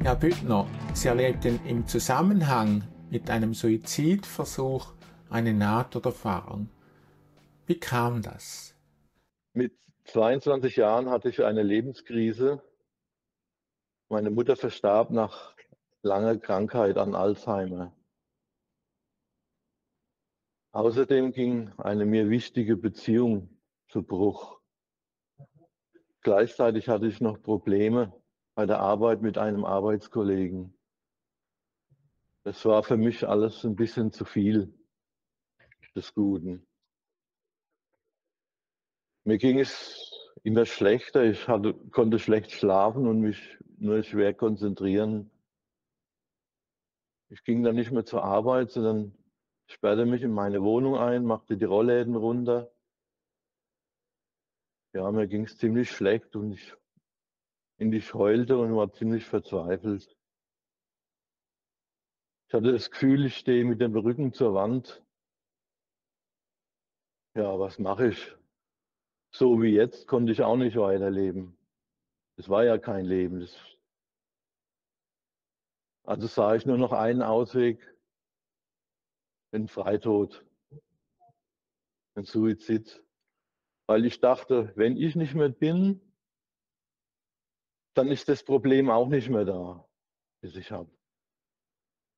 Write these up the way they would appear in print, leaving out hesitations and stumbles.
Herr Büttner, Sie erlebten im Zusammenhang mit einem Suizidversuch eine Nahtoderfahrung. Wie kam das? Mit 22 Jahren hatte ich eine Lebenskrise. Meine Mutter verstarb nach langer Krankheit an Alzheimer. Außerdem ging eine mir wichtige Beziehung zu Bruch. Gleichzeitig hatte ich noch Probleme bei der Arbeit mit einem Arbeitskollegen. Das war für mich alles ein bisschen zu viel des Guten. Mir ging es immer schlechter. Konnte schlecht schlafen und mich nur schwer konzentrieren. Ich ging dann nicht mehr zur Arbeit, sondern sperrte mich in meine Wohnung ein, machte die Rollläden runter. Ja, mir ging es ziemlich schlecht und ich heulte und war ziemlich verzweifelt. Ich hatte das Gefühl, ich stehe mit dem Rücken zur Wand. Ja, was mache ich? So wie jetzt konnte ich auch nicht weiterleben. Es war ja kein Leben. Also sah ich nur noch einen Ausweg, den Freitod, den Suizid. Weil ich dachte, wenn ich nicht mehr bin, dann ist das Problem auch nicht mehr da, das ich habe.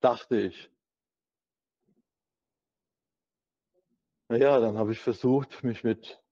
Dachte ich. Naja, dann habe ich versucht, mich mit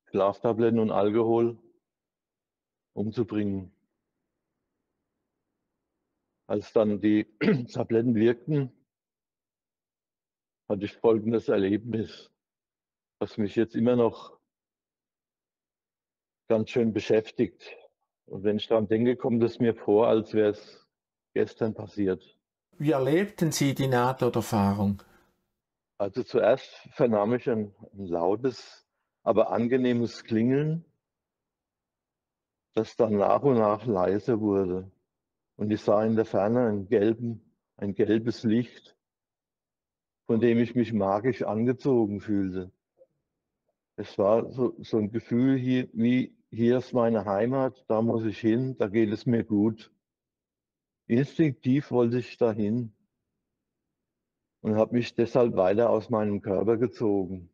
Schlaftabletten und Alkohol umzubringen. Als dann die Tabletten wirkten, hatte ich folgendes Erlebnis, was mich jetzt immer noch ganz schön beschäftigt. Und wenn ich daran denke, kommt es mir vor, als wäre es gestern passiert. Wie erlebten Sie die Nahtoderfahrung? Also zuerst vernahm ich ein lautes, aber angenehmes Klingeln, das dann nach und nach leiser wurde. Und ich sah in der Ferne ein gelbes Licht, von dem ich mich magisch angezogen fühlte. Es war so ein Gefühl hier ist meine Heimat, da muss ich hin, da geht es mir gut. Instinktiv wollte ich dahin und habe mich deshalb weiter aus meinem Körper gezogen.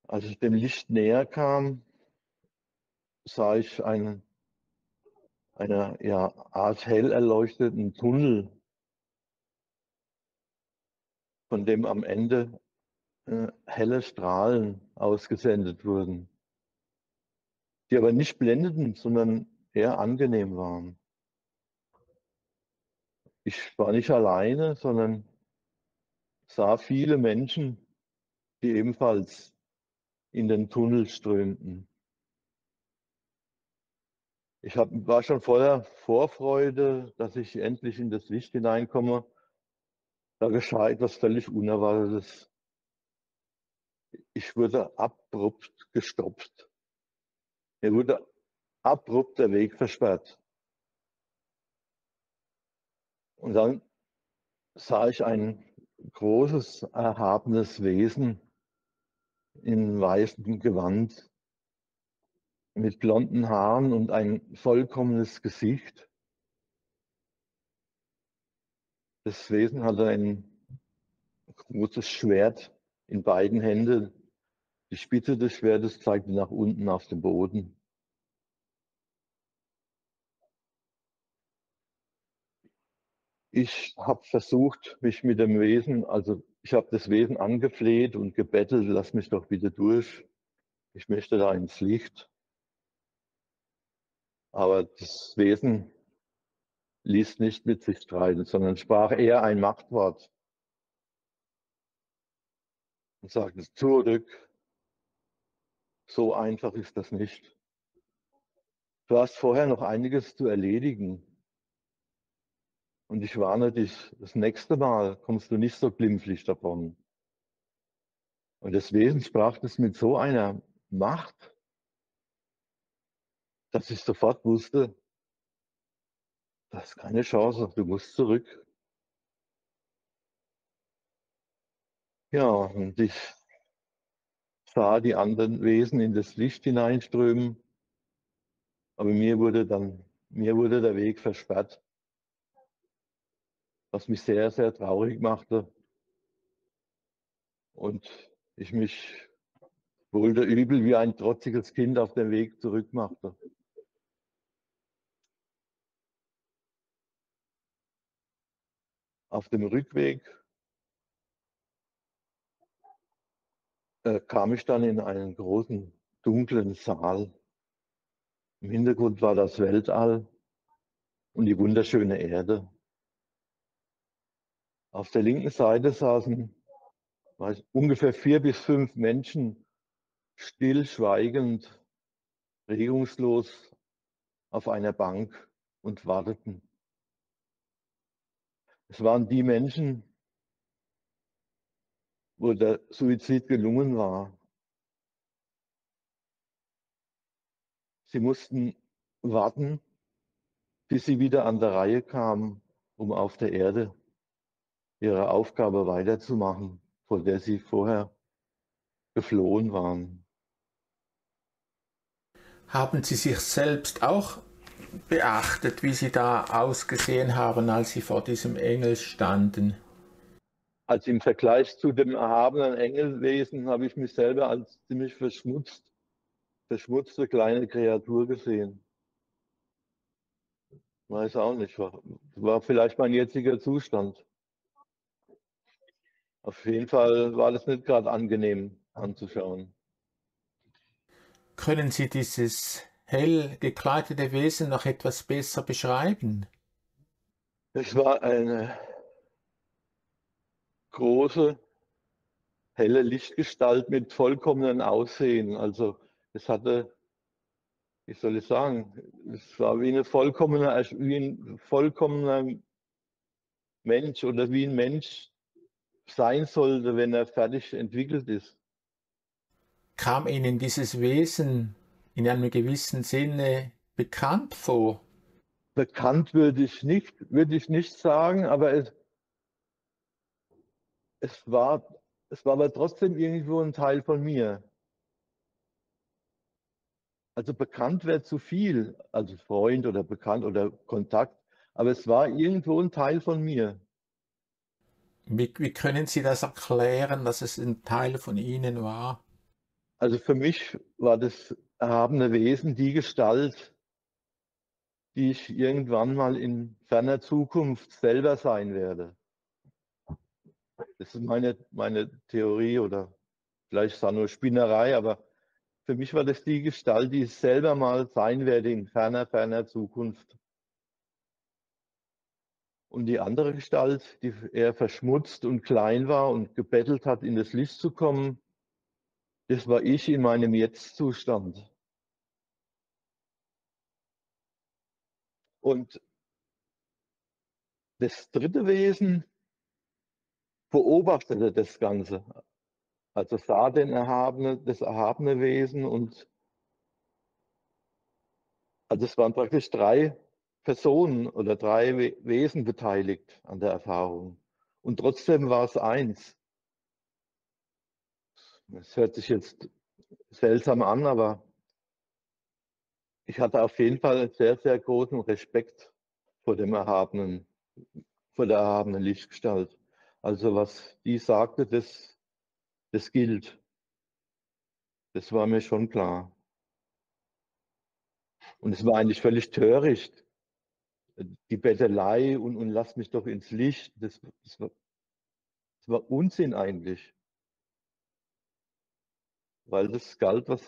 Als ich dem Licht näher kam, sah ich eine ja, Art hell erleuchteten Tunnel, von dem am Ende helle Strahlen ausgesendet wurden, die aber nicht blendeten, sondern eher angenehm waren. Ich war nicht alleine, sondern sah viele Menschen, die ebenfalls in den Tunnel strömten. War schon voller Vorfreude, dass ich endlich in das Licht hineinkomme. Da geschah etwas völlig Unerwartetes. Ich wurde abrupt gestoppt. Mir wurde abrupt der Weg versperrt. Und dann sah ich ein großes, erhabenes Wesen in weißem Gewand mit blonden Haaren und ein vollkommenes Gesicht. Das Wesen hatte ein großes Schwert in beiden Händen. Die Spitze des Schwertes zeigte nach unten auf den Boden. Ich habe versucht, mich mit dem Wesen, also ich habe das Wesen angefleht und gebettelt, lass mich doch bitte durch. Ich möchte da ins Licht. Aber das Wesen ließ nicht mit sich streiten, sondern sprach eher ein Machtwort und sagte zurück. So einfach ist das nicht. Du hast vorher noch einiges zu erledigen. Und ich warne dich, das nächste Mal kommst du nicht so glimpflich davon. Und das Wesen sprach das mit so einer Macht, dass ich sofort wusste, das ist keine Chance, du musst zurück. Ja, und ich sah die anderen Wesen in das Licht hineinströmen. Aber mir wurde der Weg versperrt, was mich sehr, sehr traurig machte und ich mich wohl oder übel wie ein trotziges Kind auf den Weg zurück machte. Auf dem Rückweg kam ich dann in einen großen, dunklen Saal. Im Hintergrund war das Weltall und die wunderschöne Erde. Auf der linken Seite saßen ungefähr 4 bis 5 Menschen, stillschweigend, regungslos auf einer Bank und warteten. Es waren die Menschen, wo der Suizid gelungen war. Sie mussten warten, bis sie wieder an der Reihe kamen, um auf der Erde ihre Aufgabe weiterzumachen, vor der sie vorher geflohen waren. Haben Sie sich selbst auch beachtet, wie Sie da ausgesehen haben, als Sie vor diesem Engel standen? Also im Vergleich zu dem erhabenen Engelwesen habe ich mich selber als ziemlich verschmutzte kleine Kreatur gesehen. Weiß auch nicht, war vielleicht mein jetziger Zustand. Auf jeden Fall war das nicht gerade angenehm anzuschauen. Können Sie dieses hell gekleidete Wesen noch etwas besser beschreiben? Es war eine große, helle Lichtgestalt mit vollkommenem Aussehen. Also es hatte, wie soll ich sagen, es war wie ein vollkommener Mensch oder wie ein Mensch sein sollte, wenn er fertig entwickelt ist. Kam Ihnen dieses Wesen in einem gewissen Sinne bekannt vor? Bekannt würde ich nicht sagen, aber es war, es war aber trotzdem irgendwo ein Teil von mir. Also bekannt wäre zu viel, also Freund oder bekannt oder Kontakt, aber es war irgendwo ein Teil von mir. Wie können Sie das erklären, dass es ein Teil von Ihnen war? Also für mich war das erhabene Wesen die Gestalt, die ich irgendwann mal in ferner Zukunft selber sein werde. Das ist meine Theorie oder vielleicht ist es auch nur Spinnerei, aber für mich war das die Gestalt, die ich selber mal sein werde in ferner Zukunft. Und die andere Gestalt, die eher verschmutzt und klein war und gebettelt hat, in das Licht zu kommen, das war ich in meinem Jetzt-Zustand. Und das dritte Wesen beobachtete das Ganze. Also sah das erhabene Wesen und also es waren praktisch 3 Personen oder 3 Wesen beteiligt an der Erfahrung. Und trotzdem war es eins. Es hört sich jetzt seltsam an, aber ich hatte auf jeden Fall sehr, sehr großen Respekt vor dem erhabenen, vor der erhabenen Lichtgestalt. Also was die sagte, das gilt. Das war mir schon klar. Und es war eigentlich völlig töricht, die Bettelei und lass mich doch ins Licht. Das war Unsinn eigentlich, weil das galt, was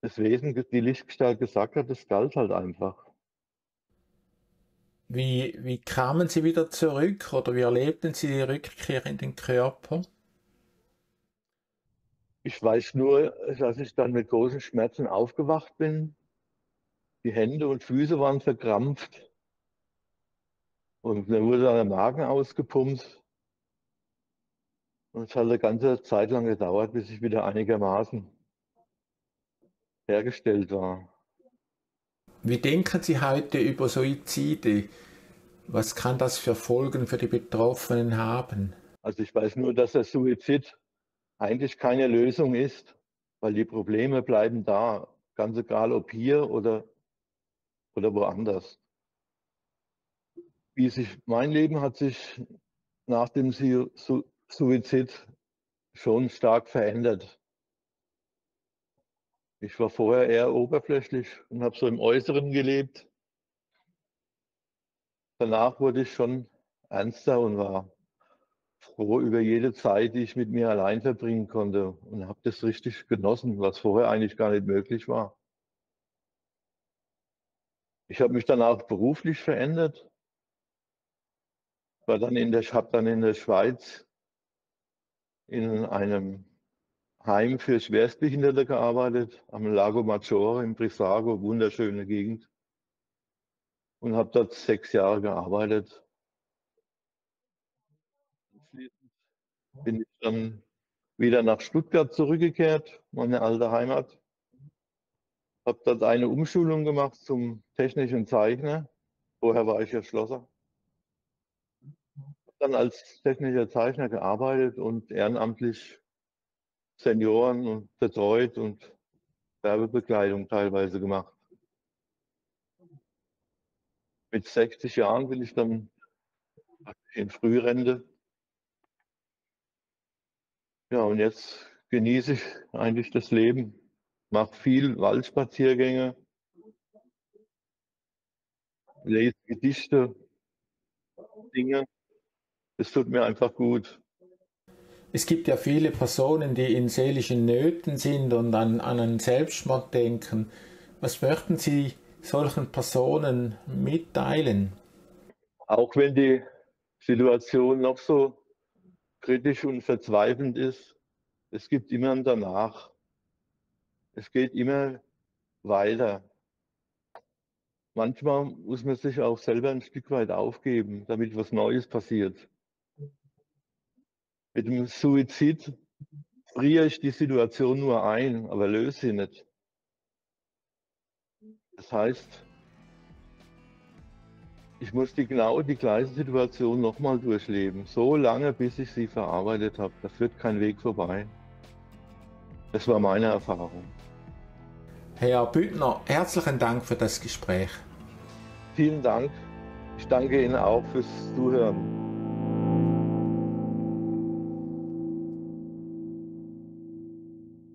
das Wesen, die Lichtgestalt gesagt hat, das galt halt einfach. Wie kamen Sie wieder zurück oder wie erlebten Sie die Rückkehr in den Körper? Ich weiß nur, dass ich dann mit großen Schmerzen aufgewacht bin. Die Hände und Füße waren verkrampft und mir wurde dann der Magen ausgepumpt. Und es hat eine ganze Zeit lang gedauert, bis ich wieder einigermaßen hergestellt war. Wie denken Sie heute über Suizide? Was kann das für Folgen für die Betroffenen haben? Also ich weiß nur, dass der Suizid eigentlich keine Lösung ist, weil die Probleme bleiben da. Ganz egal, ob hier oder woanders. Mein Leben hat sich nach dem Suizid schon stark verändert. Ich war vorher eher oberflächlich und habe so im Äußeren gelebt. Danach wurde ich schon ernster und war froh über jede Zeit, die ich mit mir allein verbringen konnte und habe das richtig genossen, was vorher eigentlich gar nicht möglich war. Ich habe mich dann auch beruflich verändert. Ich habe dann in der Schweiz in einem Heim für Schwerstbehinderte gearbeitet, am Lago Maggiore in Brissago, wunderschöne Gegend. Und habe dort 6 Jahre gearbeitet. Anschließend bin ich dann wieder nach Stuttgart zurückgekehrt, meine alte Heimat. Habe dort eine Umschulung gemacht zum technischen Zeichner. Vorher war ich ja Schlosser. Habe dann als technischer Zeichner gearbeitet und ehrenamtlich Senioren betreut und Werbebekleidung teilweise gemacht. Mit 60 Jahren bin ich dann in Frührente. Ja, und jetzt genieße ich eigentlich das Leben, mache viel Waldspaziergänge, lese Gedichte, Dinge. Es tut mir einfach gut. Es gibt ja viele Personen, die in seelischen Nöten sind und an einen Selbstmord denken. Was möchten Sie solchen Personen mitteilen? Auch wenn die Situation noch so kritisch und verzweifelnd ist, es gibt immer ein Danach. Es geht immer weiter. Manchmal muss man sich auch selber ein Stück weit aufgeben, damit was Neues passiert. Mit dem Suizid friere ich die Situation nur ein, aber löse sie nicht. Das heißt, ich muss genau die gleiche Situation nochmal durchleben, so lange, bis ich sie verarbeitet habe. Da führt kein Weg vorbei. Das war meine Erfahrung. Herr Büttner, herzlichen Dank für das Gespräch. Vielen Dank. Ich danke Ihnen auch fürs Zuhören.